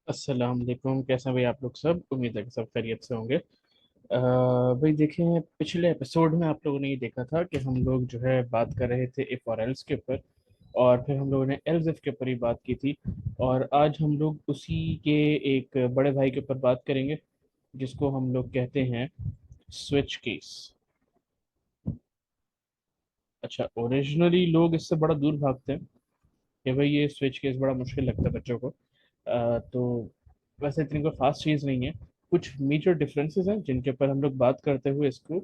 अस्सलाम वालेकुम। कैसे हैं भाई आप लोग? सब उम्मीद है कि सब खैरियत से होंगे। भाई देखें, पिछले एपिसोड में आप लोगों ने ये देखा था कि हम लोग जो है बात कर रहे थे इफ और एल्स के ऊपर, और फिर हम लोगों ने एल्स इफ के ऊपर ही बात की थी। और आज हम लोग उसी के एक बड़े भाई के ऊपर बात करेंगे, जिसको हम लोग कहते हैं स्विच केस। अच्छा, ओरिजिनली लोग इससे बड़ा दूर भागते हैं कि भाई ये स्विच केस बड़ा मुश्किल लगता है बच्चों को। तो वैसे इतनी कोई खास चीज़ नहीं है। कुछ मेजर डिफरेंसेस हैं जिनके ऊपर हम लोग बात करते हुए इसको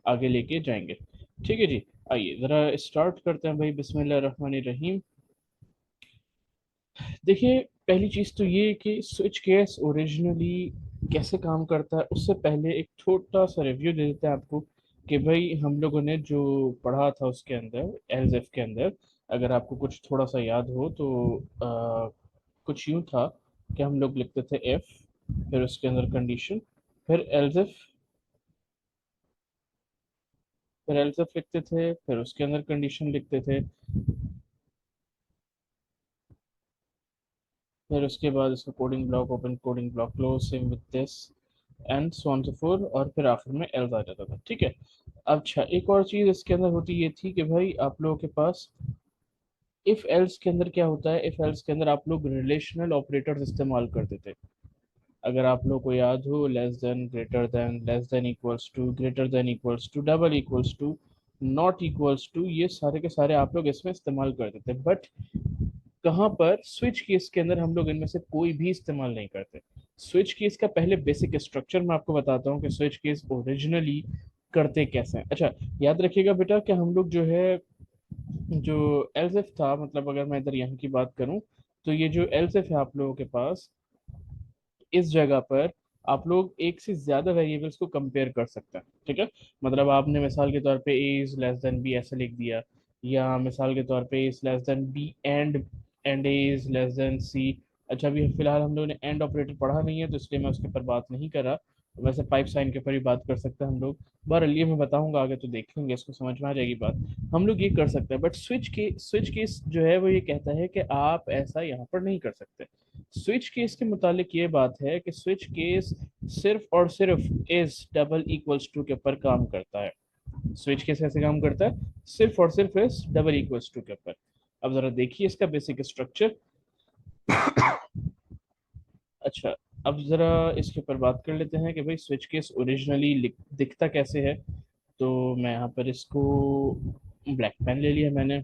आगे लेके जाएंगे। ठीक है जी। आइए ज़रा स्टार्ट करते हैं भाई, बिस्मिल्लाह रहमान रहीम। देखिए, पहली चीज़ तो ये कि स्विच केस ओरिजिनली कैसे काम करता है, उससे पहले एक छोटा सा रिव्यू दे देते हैं आपको कि भाई हम लोगों ने जो पढ़ा था उसके अंदर, एलजेफ के अंदर, अगर आपको कुछ थोड़ा सा याद हो तो कुछ यूं था कि हम लोग लिखते थे एफ, फिर उसके अंदर कंडीशन, फिर एल्सिफ, फिर एल्सिफ लिखते थे, फिर उसके अंदर कंडीशन लिखते थे, फिर उसके बाद इसका coding block open, coding block close, same with this and so on so four, और फिर आखिर में एल्स आ जाता था। ठीक है। अच्छा, एक और चीज इसके अंदर होती ये थी कि भाई आप लोगों के पास इफ एल्स के अंदर क्या होता है, इफ एल्स के अंदर आप लोग रिलेशनल ऑपरेटर्स इस्तेमाल करते थे। अगर आप लोग को याद हो, less than equals to, greater than equals to, double equals to, not equals to, ये सारे के सारे आप लोग इसमें इस्तेमाल करते थे। बट कहाँ पर स्विच केस के अंदर हम लोग इनमें से कोई भी इस्तेमाल नहीं करते। स्विच केस का पहले बेसिक स्ट्रक्चर मैं आपको बताता हूँ कि स्विच केस ओरिजिनली करते कैसे हैं। अच्छा, याद रखिएगा बेटा कि हम लोग जो है, जो एलसेफ था, मतलब अगर मैं इधर यहाँ की बात करूँ, तो ये जो एलसेफ है आप लोगों के पास, इस जगह पर आप लोग एक से ज्यादा वेरिएबल्स को कंपेयर कर सकते हैं। ठीक है। मतलब आपने मिसाल के तौर पे A is less than B ऐसे लिख दिया, या मिसाल के तौर पे A is less than B and A is less than C. अच्छा, अभी फिलहाल हम लोगों ने एंड ऑपरेटर पढ़ा नहीं है तो इसलिए मैं उसके ऊपर बात नहीं कर रहा। वैसे पाइप साइन के ऊपर ही बात कर सकते हैं हम लोग। बहरहाल ये मैं बताऊंगा आगे तो देखेंगे, इसको समझ में आ जाएगी बात। हम लोग ये कर सकते हैं, बट स्विच केस जो है वो ये कहता है कि आप ऐसा यहाँ पर नहीं कर सकते। स्विच केस के मुतालिक ये बात है कि स्विच केस सिर्फ और सिर्फ इज डबल इक्वल्स टू के ऊपर काम करता है। स्विच केस कैसे काम करता है? सिर्फ और सिर्फ इज डबल इक्वल्स टू के ऊपर। अब जरा देखिए इसका बेसिक स्ट्रक्चर। अच्छा, अब जरा इसके ऊपर बात कर लेते हैं कि भाई स्विच केस ओरिजिनली दिखता कैसे है। तो मैं यहाँ पर इसको ब्लैक पेन ले लिया मैंने।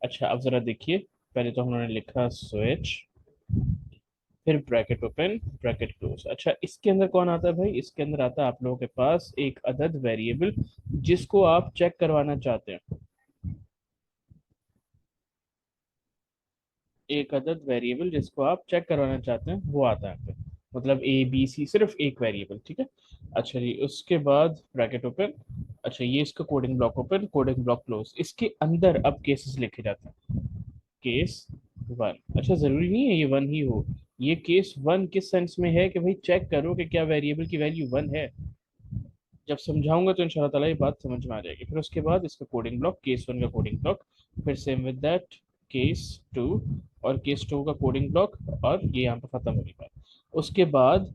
अच्छा, अब जरा देखिए, पहले तो हमने लिखा स्विच, फिर ब्रैकेट ओपन, ब्रैकेट क्लोज। अच्छा, इसके अंदर कौन आता है भाई? इसके अंदर आता है आप लोगों के पास एक अदद वेरिएबल जिसको आप चेक करवाना चाहते हैं। एक अदद वेरिएबल जिसको आप चेक करवाना चाहते हैं वो आता है यहाँ पे। मतलब ए बी सी, सिर्फ एक वेरिएबल। ठीक है। अच्छा जी, उसके बाद ब्रैकेट ओपन। अच्छा, ये इसका coding block open, coding block close. इसके अंदर अब केसेस लिखे जाते हैं। Case one. अच्छा, जरूरी नहीं है ये वन ही हो। ये केस वन किस सेंस में है कि भाई चेक करो कि क्या वेरिएबल की वैल्यू वन है। जब समझाऊंगा तो इंशाल्लाह ताला ये बात समझ में आ जाएगी। फिर उसके बाद इसका कोडिंग ब्लॉक, केस वन का कोडिंग ब्लॉक, फिर same with that case two, और केस टू का कोडिंग ब्लॉक, और ये यहाँ पर खत्म होगी बात। उसके बाद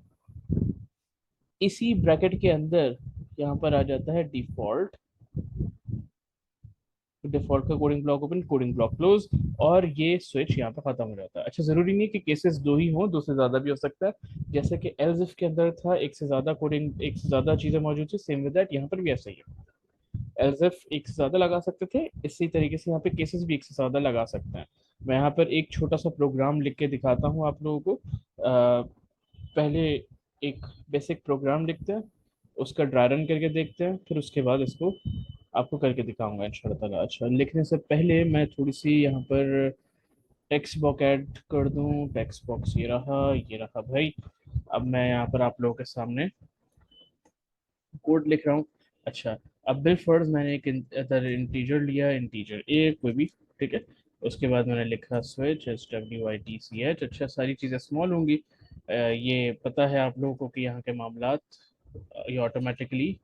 इसी ब्रैकेट के अंदर यहाँ पर आ जाता है डिफॉल्ट। डिफॉल्ट का coding block open, coding block close, और ये स्विच यहाँ पर खत्म हो जाता है। अच्छा, जरूरी नहीं कि केसेस दो ही हों, दो से ज्यादा भी हो सकता है। जैसे कि एल्स इफ के अंदर था, एक से ज्यादा कोडिंग, एक से ज्यादा चीजें मौजूद थी, सेम विद दैट यहाँ पर भी ऐसा ही है। एज इफ एक से ज्यादा लगा सकते थे, इसी तरीके से यहाँ पे केसेस भी एक से ज्यादा लगा सकते हैं। मैं यहाँ पर एक छोटा सा प्रोग्राम लिख के दिखाता हूँ आप लोगों को। पहले एक बेसिक प्रोग्राम लिखते हैं, उसका ड्राई रन करके देखते हैं, फिर उसके बाद इसको आपको करके दिखाऊंगा इंशाल्लाह ताला। अच्छा, लिखने से पहले मैं थोड़ी सी यहाँ पर टेक्स्ट बॉक्स ऐड कर दूँ। टेक्स्ट बॉक्स ये रहा भाई। अब मैं यहाँ पर आप लोगों के सामने कोड लिख रहा हूँ। अच्छा, अब बिल फर्ज मैंने एक अदर इंटीजर लिया, इंटीजर ए कोई भी। ठीक है। उसके बाद मैंने लिखा switch, S W I T C H. अच्छा, सारी चीज़ें स्मॉल होंगी। ये पता है आप लोगों को कि यहाँ के मामलात ये ऑटोमेटिकली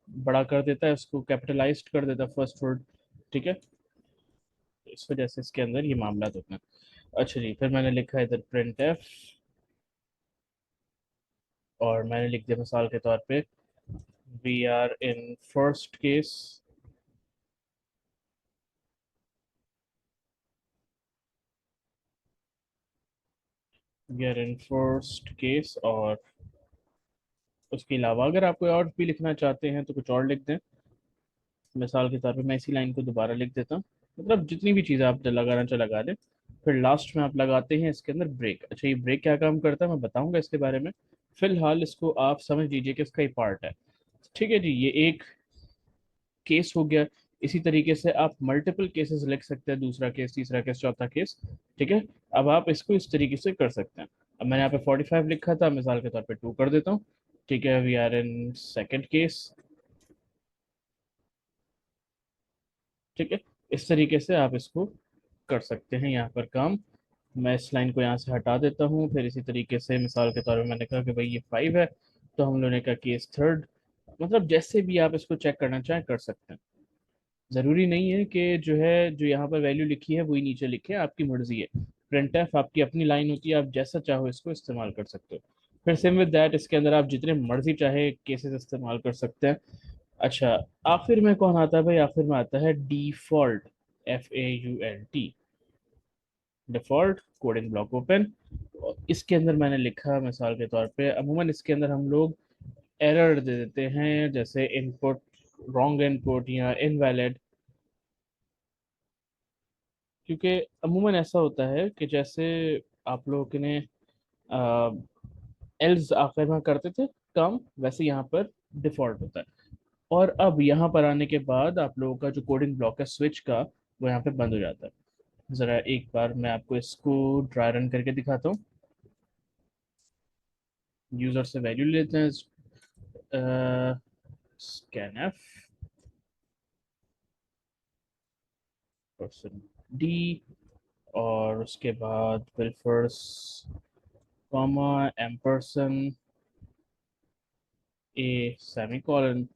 बड़ा कर देता है, उसको कैपिटलाइज्ड कर देता है फर्स्ट वर्ड। ठीक है। तो इस वजह से इसके अंदर ये मामला होते हैं। अच्छा जी, फिर मैंने लिखा इधर प्रिंट एफ, और मैंने लिख दिया मिसाल के तौर पे we are in first case, we are in first case. और उसके अलावा अगर आप कोई और भी लिखना चाहते हैं तो कुछ और लिख दें। मिसाल के तौर पे मैं इसी लाइन को दोबारा लिख देता हूँ। मतलब जितनी भी चीज़ें आप लगाना चाहे लगा दें। फिर लास्ट में आप लगाते हैं इसके अंदर ब्रेक। अच्छा, ये ब्रेक क्या काम करता है मैं बताऊंगा इसके बारे में। फिलहाल इसको आप समझ लीजिए कि इसका ही पार्ट है। ठीक है जी, ये एक केस हो गया। इसी तरीके से आप मल्टीपल केसेस लिख सकते हैं, दूसरा केस, तीसरा केस, चौथा केस। ठीक है, अब आप इसको इस तरीके से कर सकते हैं। अब मैंने यहाँ पे 45 लिखा था, मिसाल के तौर पे 2 कर देता हूँ। ठीक है, we are in second case. ठीक है, इस तरीके से आप इसको कर सकते हैं यहाँ पर काम। मैं इस लाइन को यहाँ से हटा देता हूँ। फिर इसी तरीके से मिसाल के तौर पे मैंने कहा कि भाई ये 5 है, तो हम लोगों ने कहा केस थर्ड। मतलब जैसे भी आप इसको चेक करना चाहें कर सकते हैं। जरूरी नहीं है कि जो है जो यहाँ पर वैल्यू लिखी है वही नीचे लिखे, आपकी मर्जी है। प्रिंट एफ आपकी अपनी लाइन होती है, आप जैसा चाहो इसको इस्तेमाल कर सकते हो। फिर सेम विद दैट इसके अंदर आप जितने मर्जी चाहे केसेस इस्तेमाल कर सकते हैं। अच्छा, आखिर में कौन आता है भाई? आखिर में आता है default, FAULT, default coding block open. इसके अंदर मैंने लिखा मिसाल के तौर पे, अमूमन इसके अंदर हम लोग एरर दे देते हैं, जैसे इनपुट रॉन्ग इनपुट या इनवैलिड। क्योंकि अमूमन ऐसा होता है कि जैसे आप लोगों ने एल्स आखिर में करते थे काम, वैसे यहाँ पर डिफॉल्ट होता है। और अब यहाँ पर आने के बाद आप लोगों का जो कोडिंग ब्लॉक है स्विच का, वो यहाँ पे बंद हो जाता है। ज़रा एक बार मैं आपको इसको ड्राई रन करके दिखाता हूँ। यूज़र से वैल्यू लेते हैं, स्कैन एफ पर्सन डी, और उसके बाद विल्फर्स कॉमा एम्परसन ए सेमीकोलन।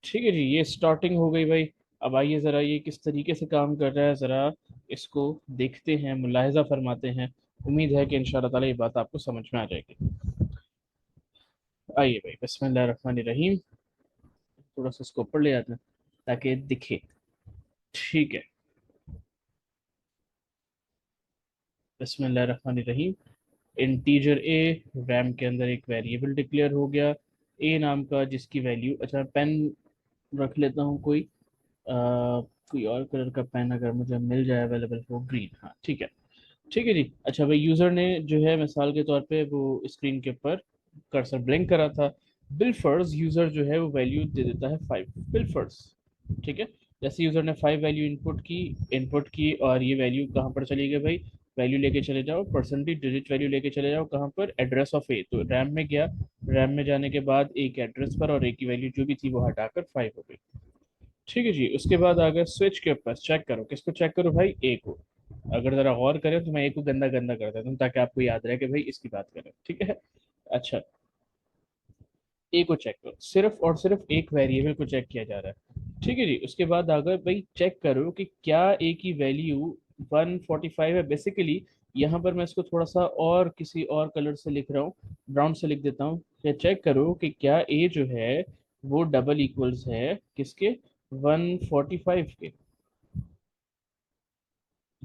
ठीक है जी, ये स्टार्टिंग हो गई भाई। अब आइए ज़रा ये किस तरीके से काम कर रहा है, ज़रा इसको देखते हैं, मुलाहिजा फरमाते हैं। उम्मीद है कि इंशाल्लाह ताला ये बात आपको समझ में आ जाएगी। आइए भाई, बिस्मिल्लाह रहमान रहीम। थोड़ा सा इसको ऊपर ले आते हैं ताकि दिखे। ठीक है, बिस्मिल्लाह रहमान रहीम। इंटीजर ए, रैम के अंदर एक वेरिएबल डिक्लेयर हो गया ए नाम का, जिसकी वैल्यू, अच्छा पेन रख लेता हूँ कोई, कोई और कलर का पेन अगर मुझे मिल जाए अवेलेबल हो, ग्रीन। हाँ ठीक है। ठीक है जी। अच्छा भाई, यूजर ने जो है मिसाल के तौर पे वो स्क्रीन के ऊपर कर्सर ब्लिंक करा था। बिलफर्स यूजर जो है वो वैल्यू दे देता है 5 बिलफर्स। ठीक है, जैसे यूजर ने 5 वैल्यू इनपुट की और ये वैल्यू कहाँ पर चली गई भाई? वैल्यू लेके चले जाओ, परसेंटेज डिजिट वैल्यू लेके चले जाओ कहाँ पर? एड्रेस ऑफ ए। तो रैम में गया, रैम में जाने के बाद एक एड्रेस पर, और ए की वैल्यू जो भी थी वो हटाकर 5 हो गई। ठीक है जी। उसके बाद आ गया स्विच के ऊपर, चेक करो, किसको चेक करो भाई? ए को। अगर जरा गौर करें तो मैं ए को गंदा गंदा कर देता हूँ ताकि आपको याद रहे कि भाई इसकी बात करें। ठीक है। अच्छा, ए को चेक करो, सिर्फ और सिर्फ एक वेरिएबल को चेक किया जा रहा है। ठीक है जी। उसके बाद आ गए भाई, चेक करो कि क्या ए की वैल्यू 145 है। बेसिकली यहाँ पर मैं इसको थोड़ा सा और किसी और कलर से लिख रहा हूँ, ब्राउन से लिख देता हूँ। क्या चेक करो कि क्या ए जो है वो डबल इक्वल्स है किसके? 145 के।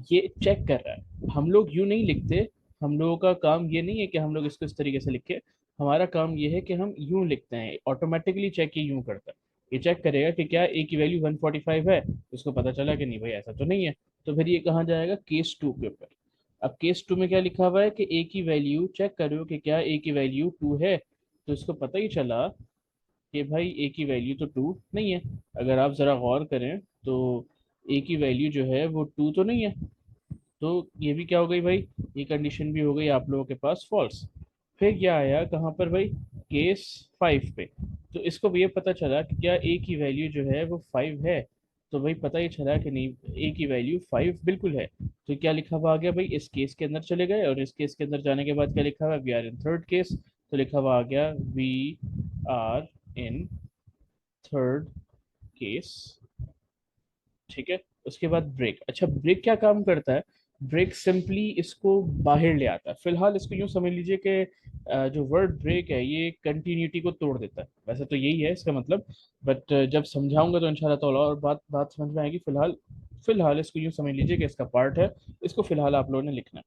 ये चेक कर रहा है। हम लोग यूं नहीं लिखते। हम लोगों का काम ये नहीं है कि हम लोग इसको इस तरीके से लिखे। हमारा काम ये है कि हम यूं लिखते हैं, ऑटोमेटिकली चेक ये यूं करता है। ये चेक करेगा कि क्या ए की वैल्यू 145 है, उसको पता चला कि नहीं भाई ऐसा तो नहीं है। तो फिर ये कहाँ जाएगा? केस 2 के ऊपर। अब केस 2 में क्या लिखा हुआ है कि ए की वैल्यू चेक करो कि क्या ए की वैल्यू 2 है। तो इसको पता ही चला कि भाई ए की वैल्यू तो 2 नहीं है। अगर आप ज़रा गौर करें तो ए की वैल्यू जो है वो 2 तो नहीं है। तो ये भी क्या हो गई भाई? ये कंडीशन भी हो गई आप लोगों के पास फॉल्स। फिर क्या आया कहाँ पर भाई? केस 5 पे। तो इसको भी ये पता चला कि क्या ए की वैल्यू जो है वो 5 है। तो भाई पता ही चला कि नहीं, ए की वैल्यू 5 बिल्कुल है। तो क्या लिखा हुआ आ गया भाई? इस केस के अंदर चले गए, और इस केस के अंदर जाने के बाद क्या लिखा हुआ? We are in third case. तो लिखा हुआ आ गया we are in third case. ठीक है। उसके बाद ब्रेक। अच्छा, ब्रेक क्या काम करता है? ब्रेक सिंपली इसको बाहर ले आता है। फिलहाल इसको यूं समझ लीजिए कि जो वर्ड ब्रेक है ये कंटिन्यूटी को तोड़ देता है, वैसे तो यही है इसका मतलब, बट जब समझाऊंगा तो इंशाल्लाह ताला और बात बात समझ में आएगी। फिलहाल फिलहाल इसको यूं समझ लीजिए कि इसका पार्ट है, इसको फिलहाल आप लोगों ने लिखना है।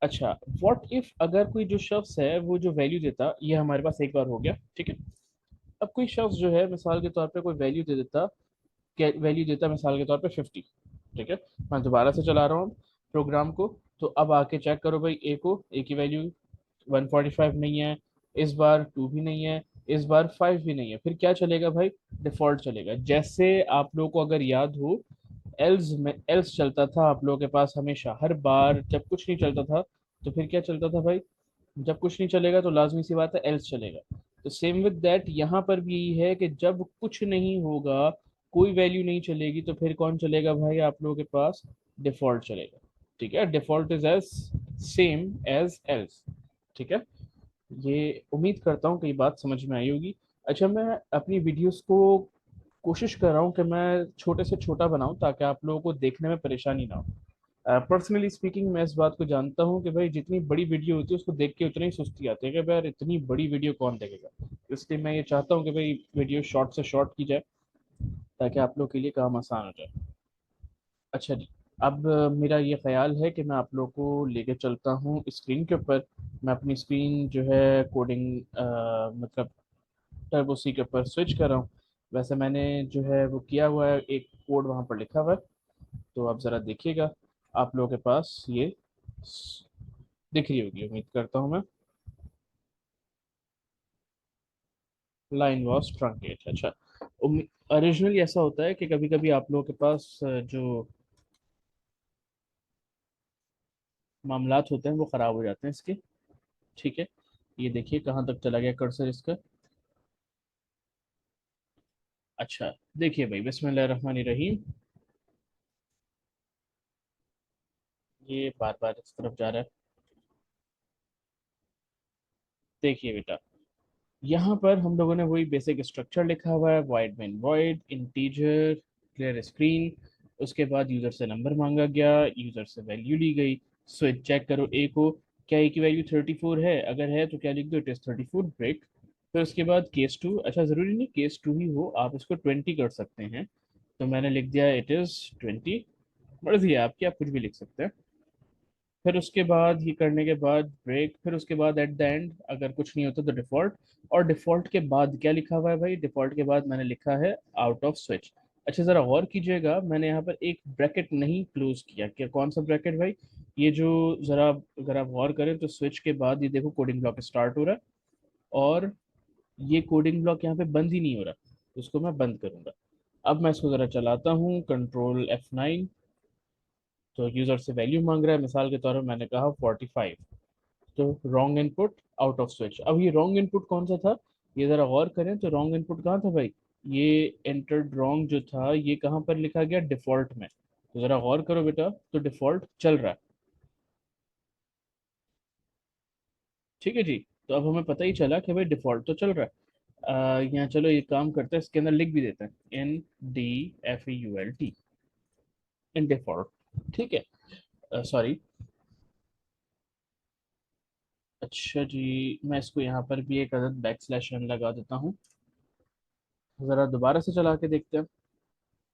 अच्छा, व्हाट इफ अगर कोई जो शख्स है वो जो वैल्यू देता, ये हमारे पास एक बार हो गया, ठीक है। अब कोई शख्स जो है मिसाल के तौर पे कोई वैल्यू दे देता, वैल्यू देता मिसाल के तौर पे 50, ठीक है। मैं दोबारा से चला रहा हूँ प्रोग्राम को, तो अब आके चेक करो भाई, ए को, ए की वैल्यू 145 नहीं है, इस बार 2 भी नहीं है, इस बार 5 भी नहीं है, फिर क्या चलेगा भाई? डिफॉल्ट चलेगा। जैसे आप लोगों को अगर याद हो, एल्स में एल्स चलता था आप लोगों के पास हमेशा, हर बार जब कुछ नहीं चलता था तो फिर क्या चलता था भाई? जब कुछ नहीं चलेगा तो लाजमी सी बात है एल्स चलेगा। तो सेम विद दैट यहाँ पर भी यही है कि जब कुछ नहीं होगा, कोई वैल्यू नहीं चलेगी, तो फिर कौन चलेगा भाई आप लोगों के पास? डिफॉल्ट चलेगा। ठीक है, default is as same as else. ठीक है, ये उम्मीद करता हूँ कि ये बात समझ में आई होगी। अच्छा, मैं अपनी वीडियोस को कोशिश कर रहा हूँ कि मैं छोटे से छोटा बनाऊं ताकि आप लोगों को देखने में परेशानी ना हो। पर्सनली स्पीकिंग, मैं इस बात को जानता हूँ कि भाई जितनी बड़ी वीडियो होती है उसको देख के उतनी ही सुस्ती आती है कि भाई यार इतनी बड़ी वीडियो कौन देखेगा। इसलिए मैं ये चाहता हूँ कि भाई वीडियो शॉर्ट से शॉर्ट की जाए ताकि आप लोग के लिए काम आसान हो जाए। अच्छा जी, अब मेरा ये ख्याल है कि मैं आप लोग को लेके चलता हूँ स्क्रीन के ऊपर। मैं अपनी स्क्रीन जो है कोडिंग मतलब टर्बो सी के ऊपर स्विच कर रहा हूँ। वैसे मैंने जो है वो किया हुआ है, एक कोड वहाँ पर लिखा हुआ है, तो आप ज़रा देखिएगा। आप लोगों के पास ये दिख रही होगी उम्मीद करता हूँ मैं। Line was truncate. अच्छा, ओरिजिनली ऐसा होता है कि कभी कभी आप लोगों के पास जो मामलात होते हैं वो ख़राब हो जाते हैं इसके। ठीक है, ये देखिए कहाँ तक चला गया कर्सर इसका। अच्छा, देखिए भाई, बिस्मिल्लाहिर्रहमानिर्रहीम, ये बार बार इस तरफ जा रहा है। देखिए बेटा, यहाँ पर हम लोगों ने वही बेसिक स्ट्रक्चर लिखा हुआ है, wide main void integer clear screen. उसके बाद यूज़र से नंबर मांगा गया, यूज़र से वैल्यू ली गई। स्विच चेक करो ए को, क्या ए की वैल्यू 34 है? अगर है तो क्या लिख दो? It is 34 break. फिर उसके बाद केस टू, अच्छा ज़रूरी नहीं केस टू ही हो, आप इसको 20 कर सकते हैं, तो मैंने लिख दिया इट इज़ 20। मर्जी है आपकी, आप कुछ भी लिख सकते हैं। फिर उसके बाद ये करने के बाद ब्रेक, फिर उसके बाद एट द एंड अगर कुछ नहीं होता तो डिफॉल्ट। और डिफॉल्ट के बाद क्या लिखा हुआ है भाई? डिफॉल्ट के बाद मैंने लिखा है आउट ऑफ स्विच। अच्छा, ज़रा गौर कीजिएगा, मैंने यहाँ पर एक ब्रैकेट नहीं क्लोज किया। क्या, कौन सा ब्रैकेट भाई? ये जो, ज़रा अगर आप गौर करें तो स्विच के बाद ये देखो कोडिंग ब्लॉक स्टार्ट हो रहा है, और ये कोडिंग ब्लॉक यहाँ पे बंद ही नहीं हो रहा, तो इसको मैं बंद करूंगा। अब मैं इसको ज़रा चलाता हूँ, कंट्रोल F9। तो यूज़र से वैल्यू मांग रहा है, मिसाल के तौर पर मैंने कहा 45, तो wrong input, out of switch. अब ये रॉन्ग इनपुट कौन सा था? ये जरा गौर करें तो रॉन्ग इनपुट कहाँ था भाई? ये एंटर्ड रॉन्ग जो था ये कहाँ पर लिखा गया? डिफॉल्ट में। तो जरा गौर करो बेटा, तो डिफॉल्ट चल रहा है। ठीक है जी, तो अब हमें पता ही चला कि भाई डिफॉल्ट तो चल रहा है। यहाँ चलो ये काम करते हैं, इसके अंदर लिख भी देते हैं NDFAULT, इन डिफॉल्ट। ठीक है, सॉरी। अच्छा जी, मैं इसको यहाँ पर भी एक अदद बैक स्लैश n लगा देता हूँ। ज़रा दोबारा से चला के देखते हैं।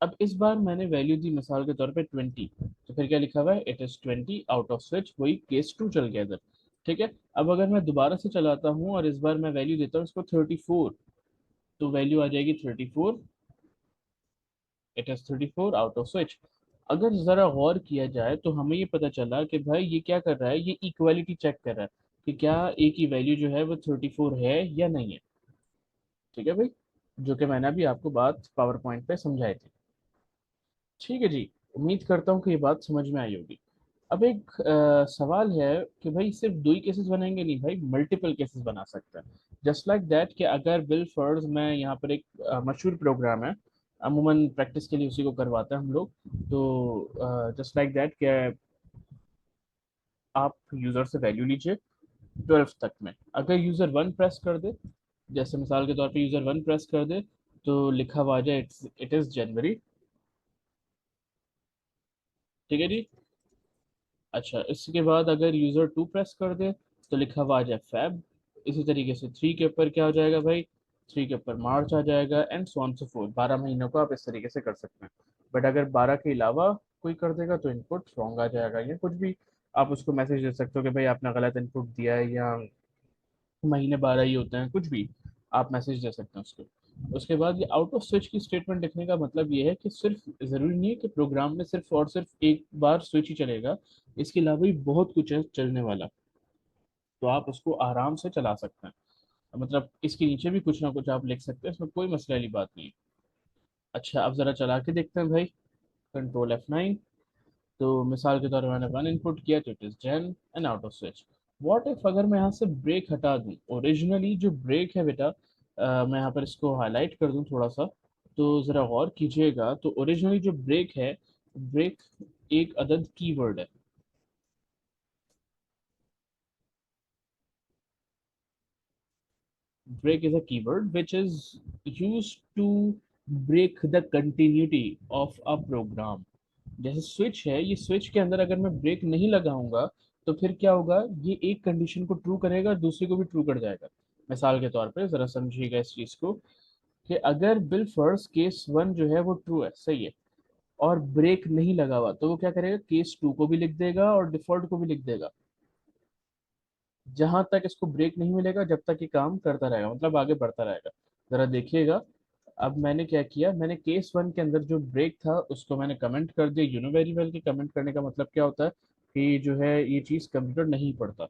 अब इस बार मैंने वैल्यू दी मिसाल के तौर पे 20, तो फिर क्या लिखा हुआ है? It is 20 out of switch, वही केस टू चल गया इधर। ठीक है, अब अगर मैं दोबारा से चलाता हूँ और इस बार मैं वैल्यू देता हूँ इसको 34, तो वैल्यू आ जाएगी 34, it is 34 out of switch. अगर जरा गौर किया जाए तो हमें ये पता चला कि भाई ये क्या कर रहा है, ये इक्वालिटी चेक कर रहा है कि क्या ए की वैल्यू जो है वो 34 है या नहीं है। ठीक है भाई, जो कि मैंने अभी आपको बात पावर पॉइंट पे समझाई थी। ठीक है जी, उम्मीद करता हूँ कि ये बात समझ में आई होगी। अब एक सवाल है कि भाई सिर्फ दो ही केसेस बनेंगे? नहीं भाई, मल्टीपल केसेस बना सकते हैं। जस्ट लाइक दैट कि अगर बिल फर्ज, मैं यहाँ पर एक मशहूर प्रोग्राम है, अमूमन प्रैक्टिस के लिए उसी को करवाते हैं हम लोग। तो जस्ट लाइक दैट कि आप यूज़र से वैल्यू लीजिए 12 तक में, अगर यूज़र वन प्रेस कर दे, जैसे मिसाल के तौर पे यूज़र वन प्रेस कर दे, तो लिखा हुआ आ जाए इट इज़ जनवरी। ठीक है जी, अच्छा, इसके बाद अगर यूज़र 2 प्रेस कर दे तो लिखा हुआ आ जाए फैब। इसी तरीके से 3 के ऊपर क्या हो जाएगा भाई, 3 के ऊपर मार्च आ जाएगा, and so on so fourth. 12 महीनों को आप इस तरीके से कर सकते हैं। बट अगर 12 के अलावा कोई कर देगा तो इनपुट रॉन्ग आ जाएगा, या कुछ भी आप उसको मैसेज दे सकते हो कि भाई आपने गलत इनपुट दिया है, या महीने 12 ही होते हैं, कुछ भी आप मैसेज दे सकते हैं उसको। उसके बाद ये आउट ऑफ स्विच की स्टेटमेंट लिखने का मतलब ये है कि सिर्फ ज़रूरी नहीं है कि प्रोग्राम में सिर्फ और सिर्फ एक बार स्विच ही चलेगा, इसके अलावा भी बहुत कुछ है चलने वाला, तो आप उसको आराम से चला सकते हैं। मतलब इसके नीचे भी कुछ ना कुछ आप लिख सकते हैं, इसमें कोई मसले वाली बात नहीं है। अच्छा, अब ज़रा चला के देखते हैं भाई। Control F9। तो मिसाल के तौर पर मैंने वन इनपुट किया तो it is Jan and out of switch. What if अगर मैं यहाँ से ब्रेक हटा दूँ, ओरिजिनली जो ब्रेक है बेटा, मैं यहाँ पर इसको हाईलाइट कर दूँ थोड़ा सा, तो ज़रा गौर कीजिएगा। तो ओरिजिनली जो ब्रेक है, ब्रेक एक अदद कीवर्ड है। break is a keyword which is used to break the continuity of a program। जैसे स्विच है, ये स्विच के अंदर अगर मैं ब्रेक नहीं लगाऊंगा तो फिर क्या होगा, ये एक कंडीशन को ट्रू करेगा, दूसरी को भी ट्रू कर जाएगा। मिसाल के तौर पे जरा समझिएगा इस चीज को, कि अगर बिल फर्स्ट केस वन जो है वो ट्रू है, सही है, और ब्रेक नहीं लगा हुआ, तो वो क्या करेगा, केस टू को भी लिख देगा और डिफॉल्ट को भी लिख देगा। जहां तक इसको ब्रेक नहीं मिलेगा जब तक ये काम करता रहेगा, मतलब आगे बढ़ता रहेगा। जरा देखिएगा। अब मैंने क्या किया, मैंने केस वन के अंदर जो ब्रेक था उसको मैंने कमेंट कर दिया। वेरिएबल के कमेंट करने का मतलब क्या होता है कि जो है ये चीज़ कंप्यूटर नहीं पढ़ता,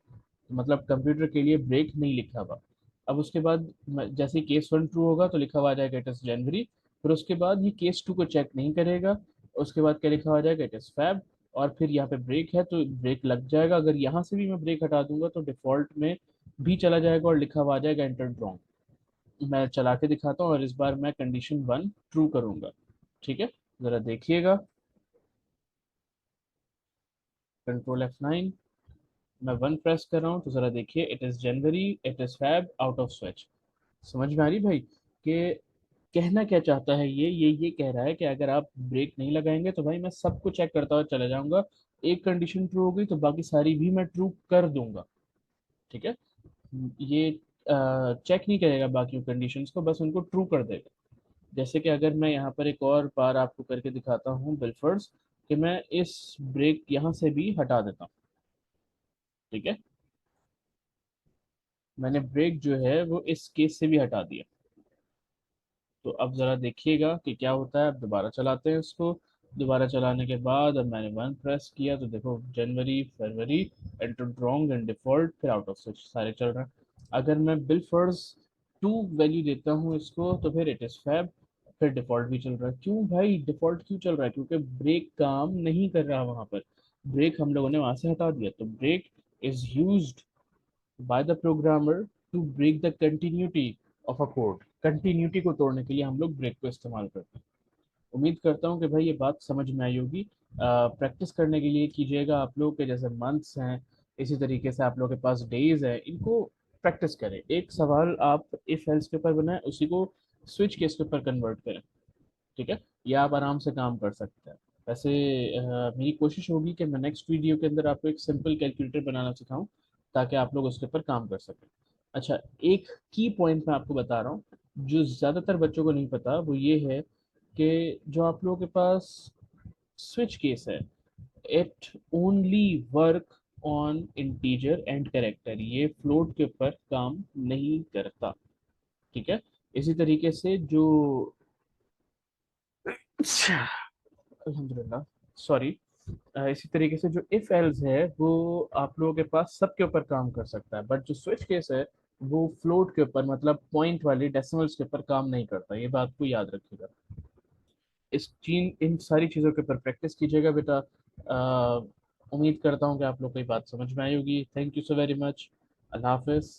मतलब कंप्यूटर के लिए ब्रेक नहीं लिखा हुआ। अब उसके बाद जैसे ही केस वन ट्रू होगा तो लिखा हुआ आ जाएगा इट इज जनवरी। फिर उसके बाद ये केस टू को चेक नहीं करेगा। उसके बाद क्या लिखा हुआ आ जाएगा, इट इज फैब। और फिर यहाँ पे ब्रेक है तो ब्रेक लग जाएगा। अगर यहाँ से भी मैं ब्रेक हटा दूंगा तो डिफॉल्ट में भी चला जाएगा और लिखा हुआ आ जाएगा एंटर रॉन्ग। मैं चला के दिखाता हूँ और इस बार मैं कंडीशन वन ट्रू करूंगा। ठीक है, जरा देखिएगा। Control F9। मैं वन प्रेस कर रहा हूँ तो जरा देखिए, it is January, it is Feb, out of switch. समझ में आ रही भाई कि कहना क्या चाहता है ये कह रहा है कि अगर आप ब्रेक नहीं लगाएंगे तो भाई मैं सबको चेक करता हुआ चला जाऊंगा। एक कंडीशन ट्रू हो गई तो बाकी सारी भी मैं ट्रू कर दूंगा। ठीक है, ये चेक नहीं करेगा बाकी कंडीशंस को, बस उनको ट्रू कर देगा। जैसे कि अगर मैं यहाँ पर एक और बार आपको करके दिखाता हूँ बिलफर्स, कि मैं इस ब्रेक यहाँ से भी हटा देता हूँ। ठीक है, मैंने ब्रेक जो है वो इस केस से भी हटा दिया। तो अब ज़रा देखिएगा कि क्या होता है। अब दोबारा चलाते हैं इसको। दोबारा चलाने के बाद अब मैंने वन प्रेस किया तो देखो, जनवरी, फरवरी, एंटर रॉन्ग एंड डिफॉल्ट, फिर आउट ऑफ स्विच सारे चल रहे हैं। अगर मैं बिल फर्स टू वैल्यू देता हूँ इसको तो फिर इट इज़ फैब, फिर डिफॉल्ट भी चल रहा है। क्यों भाई डिफॉल्ट क्यों चल रहा है, क्योंकि ब्रेक काम नहीं कर रहा वहाँ पर। ब्रेक हम लोगों ने वहाँ से हटा दिया। तो break is used by the programmer to break the continuity of a code। Continuity को तोड़ने के लिए हम लोग ब्रेक को इस्तेमाल करते हैं। उम्मीद करता हूँ कि भाई ये बात समझ में आई होगी। प्रैक्टिस करने के लिए कीजिएगा आप लोग के, जैसे मंथ्स हैं, इसी तरीके से आप लोग के पास डेज है, इनको प्रैक्टिस करें। एक सवाल आप इफ एल्स के ऊपर बनाएं, उसी को स्विच केस के ऊपर कन्वर्ट करें। ठीक है, ये आप आराम से काम कर सकते हैं। वैसे मेरी कोशिश होगी कि मैं नेक्स्ट वीडियो के अंदर आपको एक सिंपल कैलकुलेटर बनाना सिखाऊं, ताकि आप लोग उसके ऊपर काम कर सकें। अच्छा, एक की पॉइंट मैं आपको बता रहा हूँ जो ज़्यादातर बच्चों को नहीं पता, वो ये है कि जो आप लोगों के पास स्विच केस है, it only work on integer and character, ये फ्लोट के ऊपर काम नहीं करता। ठीक है, इसी तरीके से जो अल्हम्दुलिल्लाह, सॉरी, इसी तरीके से जो इफ एल्स है वो आप लोगों के पास सबके ऊपर काम कर सकता है, बट जो स्विच केस है वो फ्लोट के ऊपर, मतलब पॉइंट वाली डेसिमल्स के ऊपर काम नहीं करता। ये बात को याद रखिएगा। इन सारी चीज़ों के ऊपर प्रैक्टिस कीजिएगा बेटा। उम्मीद करता हूँ कि आप लोग को ये बात समझ में आई होगी। Thank you so very much. अल्लाह हाफिज़।